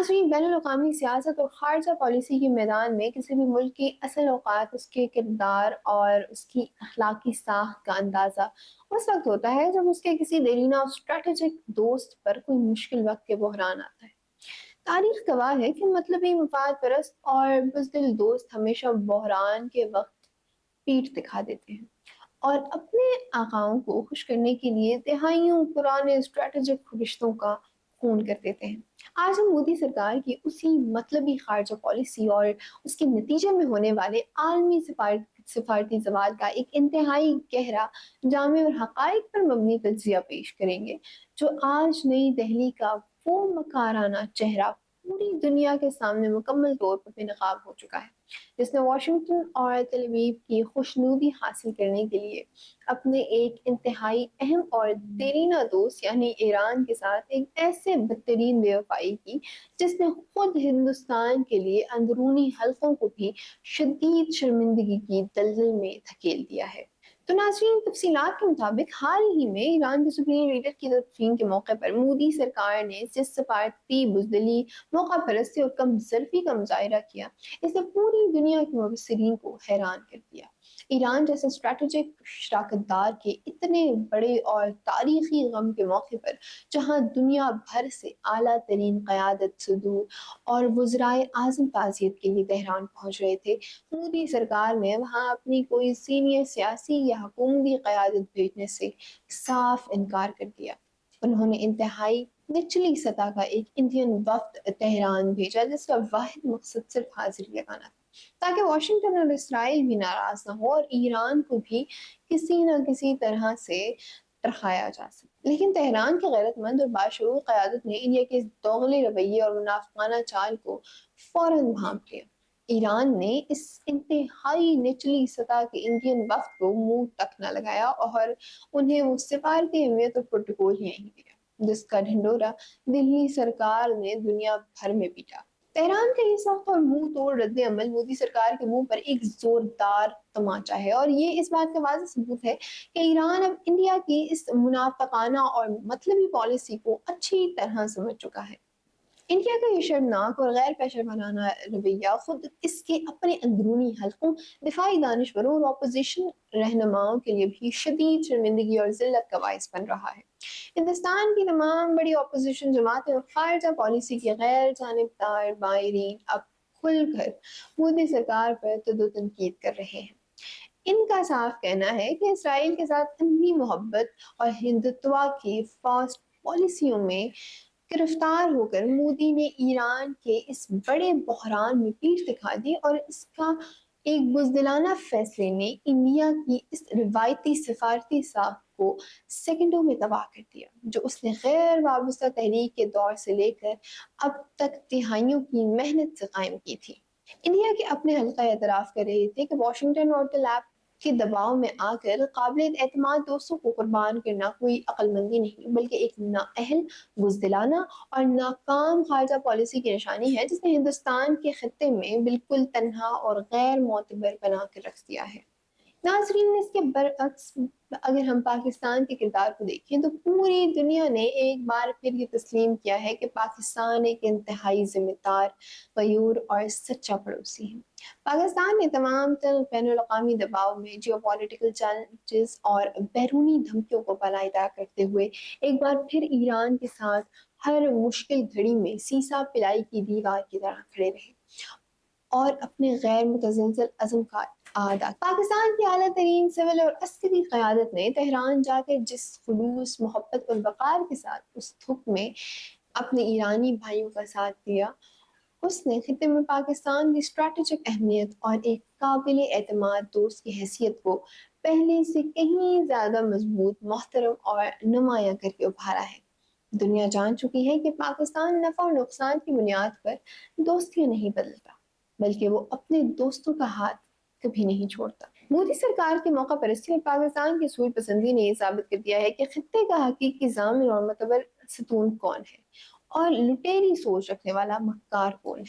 नाज़रीन, बैनुल अक़वामी सियासत और ख़ारजा पॉलिसी के मैदान में किसी भी मुल्क की असल औक़ात उसके किरदार और उसकी अखलाकी साख का अंदाज़ा उस वक्त होता है जब उसके किसी देरीना और स्ट्रेटेजिक दोस्त पर कोई मुश्किल वक्त के बहरान आता है। तारीख गवाह है कि मतलबी मफाद परस्त और बुज़दिल दोस्त हमेशा बहरान के वक्त पीठ दिखा देते हैं और अपने आकाओं को खुश करने के लिए तिहाइयों पुराने स्ट्रेटेजिक रिश्तों का खून कर देते हैं। आज हम मोदी सरकार की उसी मतलबी खारजा पॉलिसी और उसके नतीजे में होने वाले आलमी सिफारती जवाब का एक इंतहाई गहरा, जामे और हकाइक पर मबनी तज्जिया पेश करेंगे, जो आज नई दिल्ली का वो मकाराना चेहरा पूरी दुनिया के सामने मुकम्मल तौर पर बेनकाब हो चुका है, जिसने वाशिंगटन और तेल अवीव की खुशनुदी हासिल करने के लिए अपने एक इंतहाई अहम और देरीना दोस्त यानी ईरान के साथ एक ऐसे बदतरीन बेवफाई की जिसने खुद हिंदुस्तान के लिए अंदरूनी हलकों को भी शदीद शर्मिंदगी की दलदल में धकेल दिया है। तो नाज़रीन, तफसीलात के मुताबिक हाल ही में ईरान के सुप्रीम लीडर की तदफीन के मौके पर मोदी सरकार ने जिस सफारती बुज़दिली, मौका परस्ती और कम ज़र्फ़ी का मुजाहिरा किया, इसने पूरी दुनिया के मुबस्सिरीन को हैरान कर दिया। ईरान जैसे स्ट्रैटेजिक शराकतदार के इतने बड़े और तारीखी गम के मौके पर, जहां दुनिया भर से आला तरीन क़यादत सदूर और वज़राए आज़म ताज़ियत के लिए तेहरान पहुंच रहे थे, मोदी सरकार ने वहां अपनी कोई सीनियर सियासी या हुकूमती क़यादत भेजने से साफ इनकार कर दिया। उन्होंने इंतहाई निचली सतह का एक इंडियन वफ्द तेहरान भेजा, जिसका वाहिद मकसद सिर्फ हाजिरी लगाना था, ताकि वाशिंगटन और इसराइल भी नाराज ना हो और ईरान को भी किसी न किसी तरह से तरखाया जा सके। लेकिन तेहरान की गैरतमंद और बाशऊर क़यादत ने इंडिया के इस दोगले रवैये और मुनाफिकाना चाल को फौरन भांप लिया। ईरान ने इस इंतहाई निचली सतह के इंडियन वफ्द को मुंह तक न लगाया और उन्हें वो सिफारती अहमियत और प्रोटोकॉल ही नहीं दिया, जिसका ढिंडोरा दिल्ली सरकार ने दुनिया भर में पीटा। तेहरान का ये सख्त और मुंह तोड़ रद्द अमल मोदी सरकार के मुंह पर एक जोरदार तमाचा है और ये इस बात का वाज़ेह सबूत है कि ईरान अब इंडिया की इस मुनाफिकाना और मतलबी पॉलिसी को अच्छी तरह समझ चुका है। इंडिया का ये शर्मनाक और गैर पेशरवाना रवैया खुद इसके अपने अंदरूनी हलकों, दिफाई दानिशवरों और अपोजिशन रहनुमाओं के लिए भी शदीद शर्मिंदगी और जिल्लत का बाइस बन रहा है। हिंदुस्तान की तमाम बड़ी अपोजिशन जमातें और खारजा पॉलिसी के गैर जानिबदार माहिरीन अब खुलकर मोदी सरकार पर तनकीद कर रहे हैं। इनका साफ कहना है कि इसराइल के साथ अंधी मोहब्बत और हिंदुत्व की फास्ट पॉलिसियों में गिरफ्तार होकर मोदी ने ईरान के इस बड़े बहरान में पीठ दिखा दी और इसका एक बुज़दिलाना फैसले ने इंडिया की इस रिवायती सिफारती साख को सेकंडों में तबाह कर दिया, जो उसने गैर वाबस्ता तहरीक के दौर से लेकर अब तक तिहाइयों की मेहनत से कायम की थी। इंडिया के अपने हल्का एतराफ़ कर रहे थे कि वाशिंगटन और तलाब के दबाव में आकर काबिल एतमाद दोस्तों को कुर्बान करना कोई अक्लमंदी नहीं, बल्कि एक नाअहल, बुज़दिलाना और नाकाम खारजा पॉलिसी की निशानी है, जिसने हिंदुस्तान के खित्ते में बिल्कुल तन्हा और गैर मोतबर बना कर रख दिया है। नाज़रीन, इसके बरअक्स अगर हम पाकिस्तान के किरदार को देखें तो पूरी दुनिया ने एक बार फिर ये तस्लीम किया है कि पाकिस्तान एक इंतहाई जिम्मेदार, गयूर और सच्चा पड़ोसी है। पाकिस्तान ने तमाम तर बैनुल अक़वामी दबाव में, जियोपॉलिटिकल चैलेंजेस और बैरूनी धमकियों को पलायदा करते हुए एक बार फिर ईरान के साथ हर मुश्किल घड़ी में सीसा पिलाई की दीवार की तरह खड़े रहे और अपने गैर मुतज़लज़ल अज़म का आदा। पाकिस्तान की आला तरीन सिविल और अस्करी क़यादत ने तेहरान जाकर जिस खुलूस, मोहब्बत और वक़ार के साथ उस धुप में अपने ईरानी भाइयों का साथ दिया, उसने खित्ते में पाकिस्तान की स्ट्रैटेजिक अहमियत और एक काबिल एतमाद दोस्त की हैसियत को पहले से कहीं ज़्यादा मजबूत, मोहतरम और नुमायां करके उभारा है। दुनिया जान चुकी है कि पाकिस्तान नफ़ा और नुकसान की बुनियाद पर दोस्तियां नहीं बदलता, बल्कि वो अपने दोस्तों का हाथ कभी नहीं छोड़ता। मोदी सरकार की मौका परस्ती और पाकिस्तान की सूई पसंदी ने यह साबित कर दिया है कि खित्ते का हकीकी ज़ामिन और मतबर सतून कौन है और लुटेरी सोच रखने वाला मक्कार कौन है।